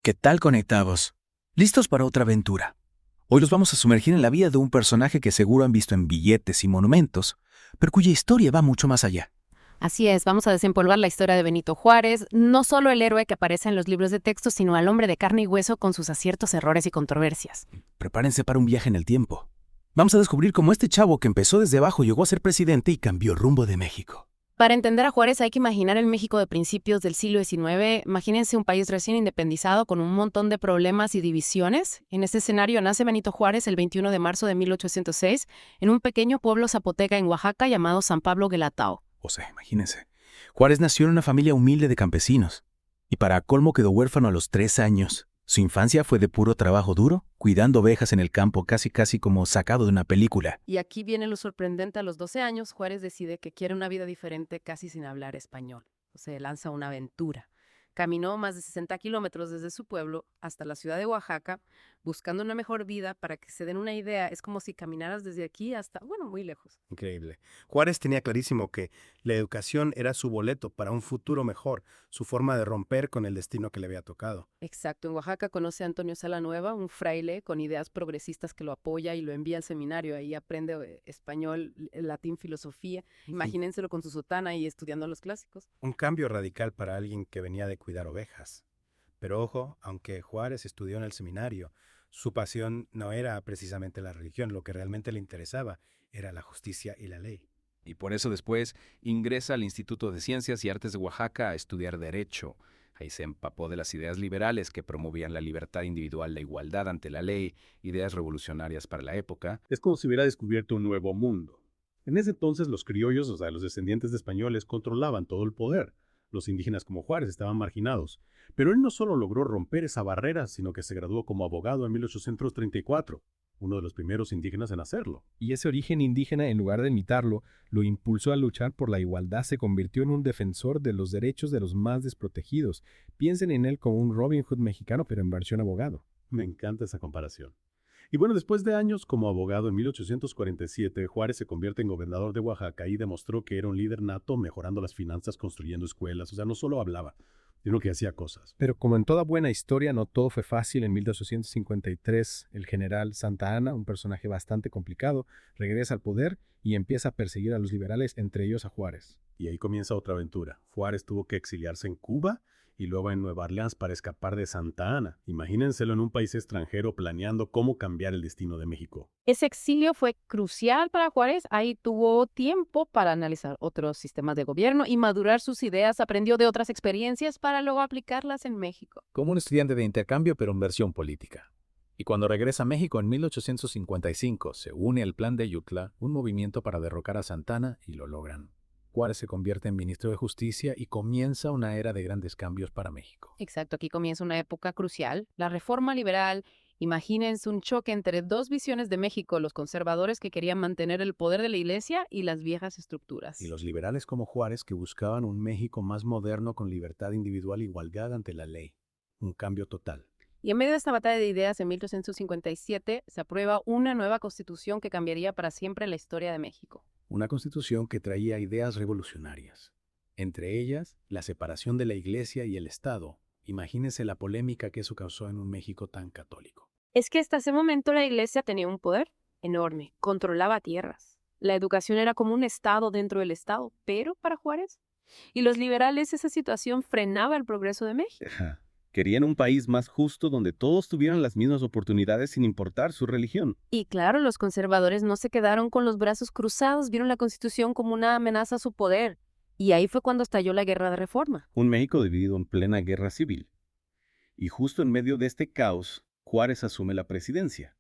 ¿Qué tal, conectados? ¿Listos para otra aventura? Hoy los vamos a sumergir en la vida de un personaje que seguro han visto en billetes y monumentos, pero cuya historia va mucho más allá. Así es, vamos a desempolvar la historia de Benito Juárez, no solo el héroe que aparece en los libros de texto, sino al hombre de carne y hueso con sus aciertos, errores y controversias. Prepárense para un viaje en el tiempo. Vamos a descubrir cómo este chavo que empezó desde abajo llegó a ser presidente y cambió el rumbo de México. Para entender a Juárez hay que imaginar el México de principios del siglo XIX. Imagínense un país recién independizado con un montón de problemas y divisiones. En este escenario nace Benito Juárez el 21 de marzo de 1806 en un pequeño pueblo zapoteca en Oaxaca llamado San Pablo Guelatao. O sea, imagínense. Juárez nació en una familia humilde de campesinos, y para colmo quedó huérfano a los 3 años. Su infancia fue de puro trabajo duro, cuidando ovejas en el campo casi como sacado de una película. Y aquí viene lo sorprendente: a los 12 años, Juárez decide que quiere una vida diferente casi sin hablar español. Se lanza una aventura. Caminó más de 60 kilómetros desde su pueblo hasta la ciudad de Oaxaca, buscando una mejor vida. Para que se den una idea, es como si caminaras desde aquí hasta, bueno, muy lejos. Increíble. Juárez tenía clarísimo que la educación era su boleto para un futuro mejor, su forma de romper con el destino que le había tocado. Exacto, en Oaxaca conoce a Antonio Salanueva, un fraile con ideas progresistas que lo apoya y lo envía al seminario. Ahí aprende español, latín, filosofía. Imagínenselo con su sotana y estudiando los clásicos. Un cambio radical para alguien que venía de cuidar ovejas. Pero ojo, aunque Juárez estudió en el seminario, su pasión no era precisamente la religión, lo que realmente le interesaba era la justicia y la ley. Y por eso después ingresa al Instituto de Ciencias y Artes de Oaxaca a estudiar Derecho. Ahí se empapó de las ideas liberales que promovían la libertad individual, la igualdad ante la ley, ideas revolucionarias para la época. Es como si hubiera descubierto un nuevo mundo. En ese entonces los criollos, o sea, los descendientes de españoles, controlaban todo el poder. Los indígenas como Juárez estaban marginados. Pero él no solo logró romper esa barrera, sino que se graduó como abogado en 1834, uno de los primeros indígenas en hacerlo. Y ese origen indígena, en lugar de imitarlo, lo impulsó a luchar por la igualdad. Se convirtió en un defensor de los derechos de los más desprotegidos. Piensen en él como un Robin Hood mexicano, pero en versión abogado. Me encanta esa comparación. Y bueno, después de años como abogado, en 1847, Juárez se convierte en gobernador de Oaxaca y demostró que era un líder nato, mejorando las finanzas, construyendo escuelas. O sea, no solo hablaba, sino que hacía cosas. Pero como en toda buena historia, no todo fue fácil. En 1853, el general Santa Anna, un personaje bastante complicado, regresa al poder y empieza a perseguir a los liberales, entre ellos a Juárez. Y ahí comienza otra aventura. Juárez tuvo que exiliarse en Cuba y luego en Nueva Orleans para escapar de Santa Ana. Imagínenselo en un país extranjero planeando cómo cambiar el destino de México. Ese exilio fue crucial para Juárez. Ahí tuvo tiempo para analizar otros sistemas de gobierno y madurar sus ideas. Aprendió de otras experiencias para luego aplicarlas en México. Como un estudiante de intercambio, pero en versión política. Y cuando regresa a México en 1855, se une al Plan de Ayutla, un movimiento para derrocar a Santana, y lo logran. Juárez se convierte en ministro de Justicia y comienza una era de grandes cambios para México. Exacto, aquí comienza una época crucial, la reforma liberal. Imagínense un choque entre dos visiones de México: los conservadores, que querían mantener el poder de la iglesia, y las viejas estructuras. Y los liberales como Juárez, que buscaban un México más moderno con libertad individual e igualdad ante la ley. Un cambio total. Y en medio de esta batalla de ideas, en 1857 se aprueba una nueva constitución que cambiaría para siempre la historia de México. Una constitución que traía ideas revolucionarias. Entre ellas, la separación de la Iglesia y el Estado. Imagínense la polémica que eso causó en un México tan católico. Es que hasta ese momento la iglesia tenía un poder enorme, controlaba tierras. La educación era como un estado dentro del estado, pero para Juárez y los liberales esa situación frenaba el progreso de México. Ajá. Querían un país más justo donde todos tuvieran las mismas oportunidades sin importar su religión. Y claro, los conservadores no se quedaron con los brazos cruzados, vieron la Constitución como una amenaza a su poder. Y ahí fue cuando estalló la Guerra de Reforma. Un México dividido en plena guerra civil. Y justo en medio de este caos, Juárez asume la presidencia.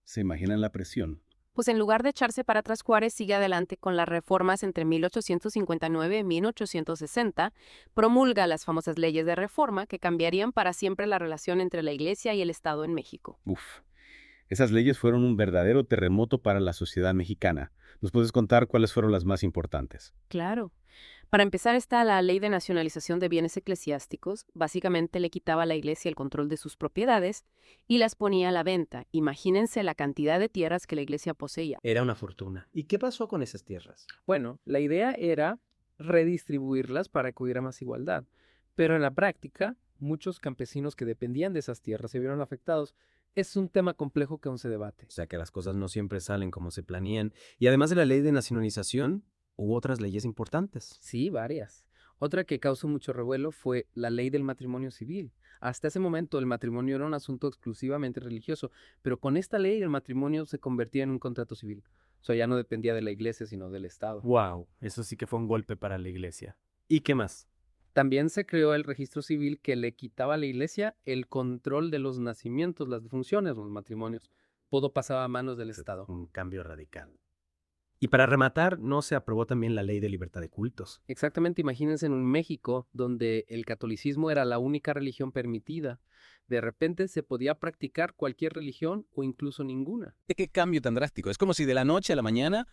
¿Se imaginan la presión? Pues en lugar de echarse para atrás, Juárez sigue adelante con las reformas entre 1859 y 1860, promulga las famosas leyes de reforma que cambiarían para siempre la relación entre la Iglesia y el Estado en México. Uf. Esas leyes fueron un verdadero terremoto para la sociedad mexicana. ¿Nos puedes contar cuáles fueron las más importantes? Claro. Para empezar está la Ley de Nacionalización de Bienes Eclesiásticos. Básicamente le quitaba a la Iglesia el control de sus propiedades y las ponía a la venta. Imagínense la cantidad de tierras que la Iglesia poseía. Era una fortuna. ¿Y qué pasó con esas tierras? Bueno, la idea era redistribuirlas para que hubiera más igualdad, pero en la práctica muchos campesinos que dependían de esas tierras se vieron afectados. Es un tema complejo que aún se debate. O sea que las cosas no siempre salen como se planean. Y además de la ley de nacionalización, hubo otras leyes importantes. Sí, varias. Otra que causó mucho revuelo fue la ley del matrimonio civil. Hasta ese momento el matrimonio era un asunto exclusivamente religioso, pero con esta ley el matrimonio se convertía en un contrato civil. O sea, ya no dependía de la iglesia, sino del Estado. Wow, eso sí que fue un golpe para la iglesia. ¿Y qué más? También se creó el registro civil que le quitaba a la iglesia el control de los nacimientos, las defunciones, los matrimonios. Todo pasaba a manos del Estado. Un cambio radical. Y para rematar, no se aprobó también la ley de libertad de cultos. Exactamente, imagínense en un México donde el catolicismo era la única religión permitida. De repente se podía practicar cualquier religión o incluso ninguna. ¿Qué cambio tan drástico? Es como si de la noche a la mañana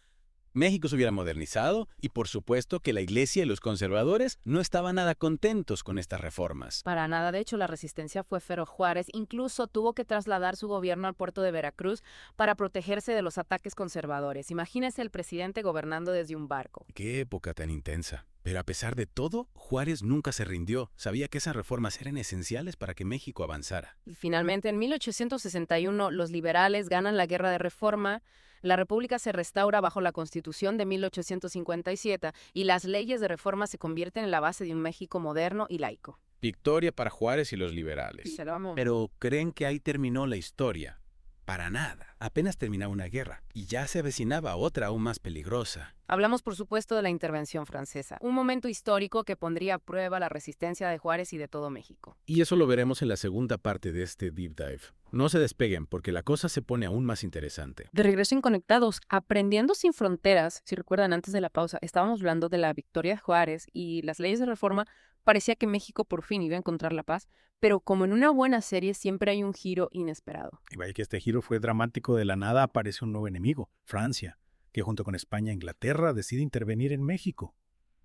México se hubiera modernizado y por supuesto que la iglesia y los conservadores no estaban nada contentos con estas reformas. Para nada, de hecho, la resistencia fue feroz. Juárez incluso tuvo que trasladar su gobierno al puerto de Veracruz para protegerse de los ataques conservadores. Imagínese el presidente gobernando desde un barco. Qué época tan intensa. Pero a pesar de todo, Juárez nunca se rindió. Sabía que esas reformas eran esenciales para que México avanzara. Y finalmente, en 1861, los liberales ganan la Guerra de Reforma. La República se restaura bajo la Constitución de 1857 y las leyes de reforma se convierten en la base de un México moderno y laico. Victoria para Juárez y los liberales. Pero ¿creen que ahí terminó la historia? Para nada. Apenas terminaba una guerra y ya se avecinaba otra aún más peligrosa. Hablamos, por supuesto, de la intervención francesa, un momento histórico que pondría a prueba la resistencia de Juárez y de todo México. Y eso lo veremos en la segunda parte de este Deep Dive. No se despeguen porque la cosa se pone aún más interesante. De regreso en Conectados, aprendiendo sin fronteras, si recuerdan antes de la pausa, estábamos hablando de la victoria de Juárez y las leyes de reforma. Parecía que México por fin iba a encontrar la paz, pero como en una buena serie siempre hay un giro inesperado. Y vaya que este giro fue dramático. De la nada aparece un nuevo enemigo, Francia, que junto con España e Inglaterra decide intervenir en México.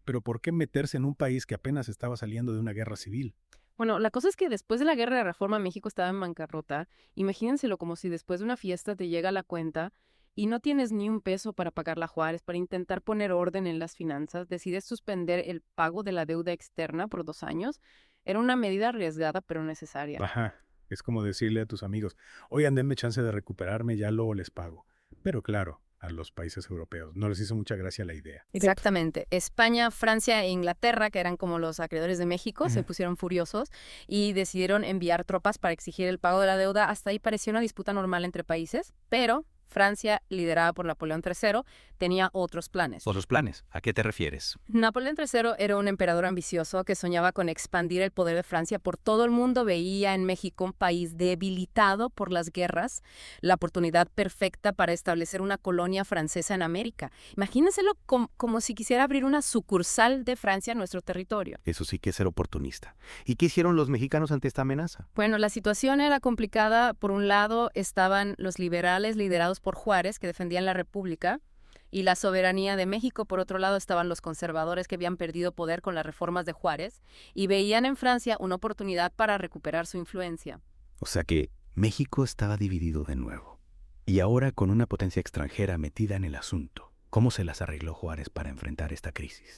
Pero ¿por qué meterse en un país que apenas estaba saliendo de una guerra civil? Bueno, la cosa es que después de la Guerra de Reforma México estaba en bancarrota. Imagínenselo como si después de una fiesta te llega la cuenta y no tienes ni un peso para pagarla a Juárez. Para intentar poner orden en las finanzas, decides suspender el pago de la deuda externa por 2 años. Era una medida arriesgada pero necesaria. Ajá, es como decirle a tus amigos, oigan, denme chance de recuperarme, ya luego les pago. Pero claro, a los países europeos no les hizo mucha gracia la idea. Exactamente. España, Francia e Inglaterra, que eran como los acreedores de México, se pusieron furiosos y decidieron enviar tropas para exigir el pago de la deuda. Hasta ahí parecía una disputa normal entre países, pero Francia, liderada por Napoleón III, tenía otros planes. ¿Otros planes? ¿A qué te refieres? Napoleón III era un emperador ambicioso que soñaba con expandir el poder de Francia por todo el mundo. Veía en México un país debilitado por las guerras, la oportunidad perfecta para establecer una colonia francesa en América. Imagínenselo como si quisiera abrir una sucursal de Francia en nuestro territorio. Eso sí que es ser oportunista. ¿Y qué hicieron los mexicanos ante esta amenaza? Bueno, la situación era complicada. Por un lado estaban los liberales liderados por Juárez, que defendían la República y la soberanía de México. Por otro lado estaban los conservadores, que habían perdido poder con las reformas de Juárez y veían en Francia una oportunidad para recuperar su influencia. O sea que México estaba dividido de nuevo. Y ahora con una potencia extranjera metida en el asunto. ¿Cómo se las arregló Juárez para enfrentar esta crisis?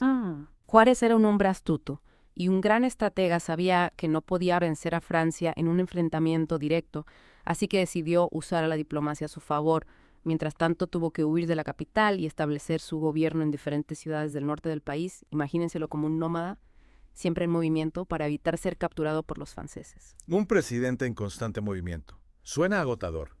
Juárez era un hombre astuto y un gran estratega. Sabía que no podía vencer a Francia en un enfrentamiento directo, así que decidió usar a la diplomacia a su favor. Mientras tanto, tuvo que huir de la capital y establecer su gobierno en diferentes ciudades del norte del país. Imagínenselo como un nómada, siempre en movimiento para evitar ser capturado por los franceses. Un presidente en constante movimiento. Suena agotador.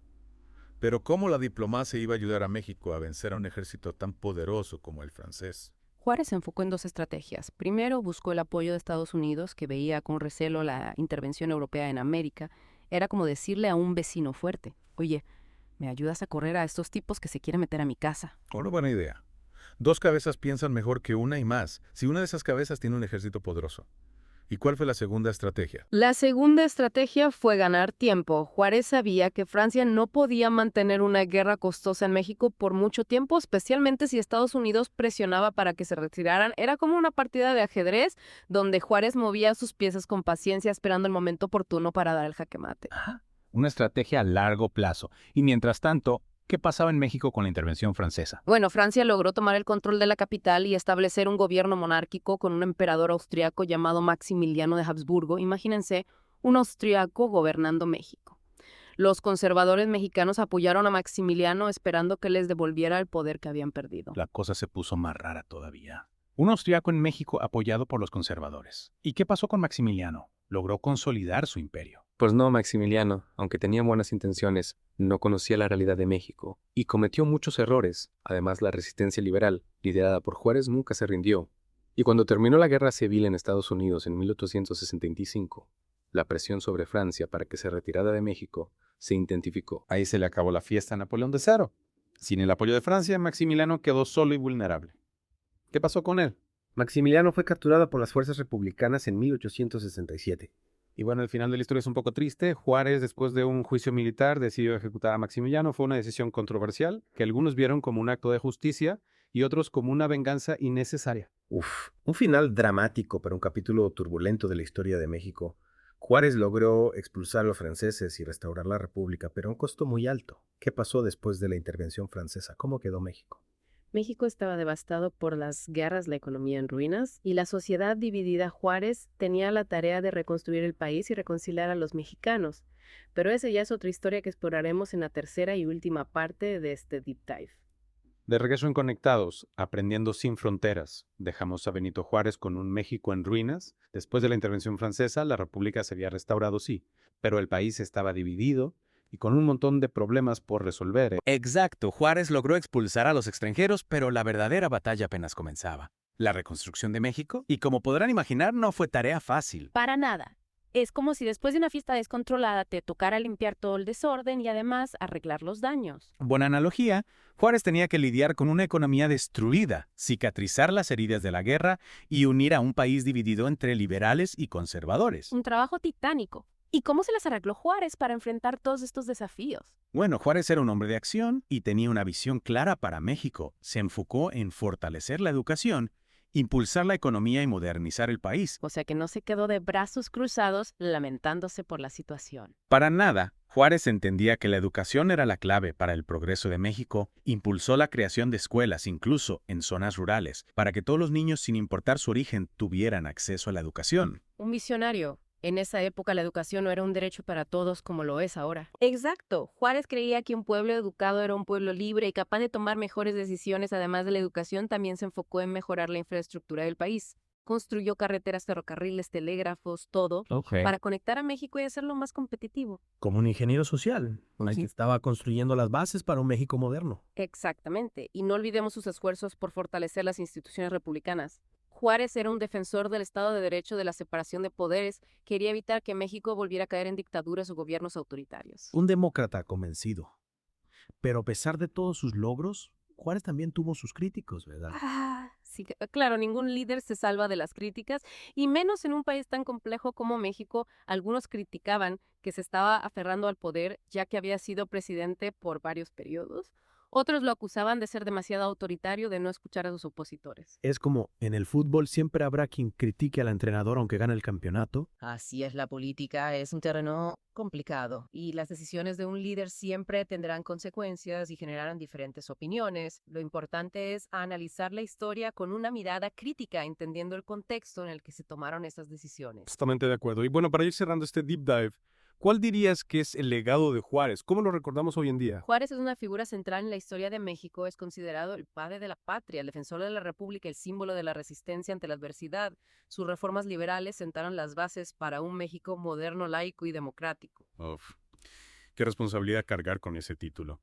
Pero ¿cómo la diplomacia iba a ayudar a México a vencer a un ejército tan poderoso como el francés? Juárez se enfocó en 2 estrategias. Primero, buscó el apoyo de Estados Unidos, que veía con recelo la intervención europea en América. Era como decirle a un vecino fuerte, oye, ¿me ayudas a correr a estos tipos que se quieren meter a mi casa? Una buena idea. 2 cabezas piensan mejor que una y más, si una de esas cabezas tiene un ejército poderoso. ¿Y cuál fue la segunda estrategia? La segunda estrategia fue ganar tiempo. Juárez sabía que Francia no podía mantener una guerra costosa en México por mucho tiempo, especialmente si Estados Unidos presionaba para que se retiraran. Era como una partida de ajedrez donde Juárez movía sus piezas con paciencia, esperando el momento oportuno para dar el jaque mate. Una estrategia a largo plazo. Y mientras tanto, ¿Qué pasaba en México con la intervención francesa? Bueno, Francia logró tomar el control de la capital y establecer un gobierno monárquico con un emperador austriaco llamado Maximiliano de Habsburgo. Imagínense, un austriaco gobernando México. Los conservadores mexicanos apoyaron a Maximiliano esperando que les devolviera el poder que habían perdido. La cosa se puso más rara todavía. Un austriaco en México apoyado por los conservadores. ¿Y qué pasó con Maximiliano? Logró consolidar su imperio. Pues no, Maximiliano, aunque tenía buenas intenciones, no conocía la realidad de México y cometió muchos errores. Además, la resistencia liberal, liderada por Juárez, nunca se rindió. Y cuando terminó la guerra civil en Estados Unidos en 1865, la presión sobre Francia para que se retirara de México se intensificó. Ahí se le acabó la fiesta a Napoleón III. Sin el apoyo de Francia, Maximiliano quedó solo y vulnerable. ¿Qué pasó con él? Maximiliano fue capturado por las fuerzas republicanas en 1867. Y bueno, el final de la historia es un poco triste. Juárez, después de un juicio militar, decidió ejecutar a Maximiliano. Fue una decisión controversial que algunos vieron como un acto de justicia y otros como una venganza innecesaria. Un final dramático para un capítulo turbulento de la historia de México. Juárez logró expulsar a los franceses y restaurar la república, pero a un costo muy alto. ¿Qué pasó después de la intervención francesa? ¿Cómo quedó México? México estaba devastado por las guerras, la economía en ruinas y la sociedad dividida. Juárez tenía la tarea de reconstruir el país y reconciliar a los mexicanos. Pero esa ya es otra historia que exploraremos en la tercera y última parte de este Deep Dive. De regreso en Conectados, aprendiendo sin fronteras, dejamos a Benito Juárez con un México en ruinas. Después de la intervención francesa, la república se había restaurado, sí, pero el país estaba dividido y con un montón de problemas por resolver. Exacto, Juárez logró expulsar a los extranjeros, pero la verdadera batalla apenas comenzaba. La reconstrucción de México, y como podrán imaginar, no fue tarea fácil. Para nada. Es como si después de una fiesta descontrolada te tocara limpiar todo el desorden y además arreglar los daños. Buena analogía, Juárez tenía que lidiar con una economía destruida, cicatrizar las heridas de la guerra y unir a un país dividido entre liberales y conservadores. Un trabajo titánico. ¿Y cómo se las arregló Juárez para enfrentar todos estos desafíos? Bueno, Juárez era un hombre de acción y tenía una visión clara para México. Se enfocó en fortalecer la educación, impulsar la economía y modernizar el país. O sea que no se quedó de brazos cruzados lamentándose por la situación. Para nada. Juárez entendía que la educación era la clave para el progreso de México, impulsó la creación de escuelas, incluso en zonas rurales, para que todos los niños, sin importar su origen, tuvieran acceso a la educación. Un visionario. En esa época la educación no era un derecho para todos como lo es ahora. Exacto. Juárez creía que un pueblo educado era un pueblo libre y capaz de tomar mejores decisiones. Además de la educación, también se enfocó en mejorar la infraestructura del país. Construyó carreteras, ferrocarriles, telégrafos, todo, para conectar a México y hacerlo más competitivo. Como un ingeniero social, que estaba construyendo las bases para un México moderno. Exactamente. Y no olvidemos sus esfuerzos por fortalecer las instituciones republicanas. Juárez era un defensor del Estado de Derecho, de la separación de poderes, quería evitar que México volviera a caer en dictaduras o gobiernos autoritarios. Un demócrata convencido. Pero a pesar de todos sus logros, Juárez también tuvo sus críticos, ¿verdad? Sí, claro, ningún líder se salva de las críticas, y menos en un país tan complejo como México. Algunos criticaban que se estaba aferrando al poder ya que había sido presidente por varios periodos. Otros lo acusaban de ser demasiado autoritario, de no escuchar a sus opositores. Es como en el fútbol siempre habrá quien critique al entrenador aunque gane el campeonato. Así es, la política es un terreno complicado y las decisiones de un líder siempre tendrán consecuencias y generarán diferentes opiniones. Lo importante es analizar la historia con una mirada crítica, entendiendo el contexto en el que se tomaron esas decisiones. Totalmente de acuerdo. Y bueno, para ir cerrando este deep dive, ¿cuál dirías que es el legado de Juárez? ¿Cómo lo recordamos hoy en día? Juárez es una figura central en la historia de México. Es considerado el padre de la patria, el defensor de la República, el símbolo de la resistencia ante la adversidad. Sus reformas liberales sentaron las bases para un México moderno, laico y democrático. Qué responsabilidad cargar con ese título.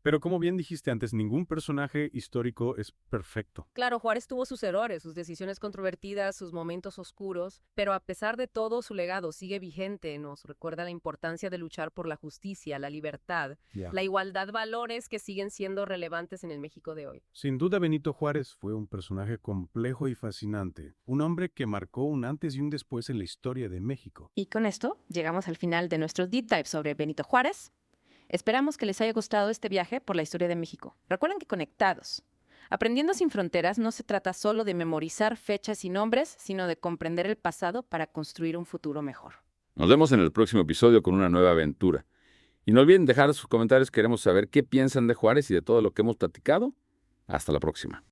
Pero como bien dijiste antes, ningún personaje histórico es perfecto. Claro, Juárez tuvo sus errores, sus decisiones controvertidas, sus momentos oscuros, pero a pesar de todo, su legado sigue vigente. Nos recuerda la importancia de luchar por la justicia, la libertad, la igualdad, valores que siguen siendo relevantes en el México de hoy. Sin duda, Benito Juárez fue un personaje complejo y fascinante, un hombre que marcó un antes y un después en la historia de México. Y con esto llegamos al final de nuestro Deep Dive sobre Benito Juárez. Esperamos que les haya gustado este viaje por la historia de México. Recuerden que Conectados, Aprendiendo sin Fronteras, no se trata solo de memorizar fechas y nombres, sino de comprender el pasado para construir un futuro mejor. Nos vemos en el próximo episodio con una nueva aventura. Y no olviden dejar sus comentarios, queremos saber qué piensan de Juárez y de todo lo que hemos platicado. Hasta la próxima.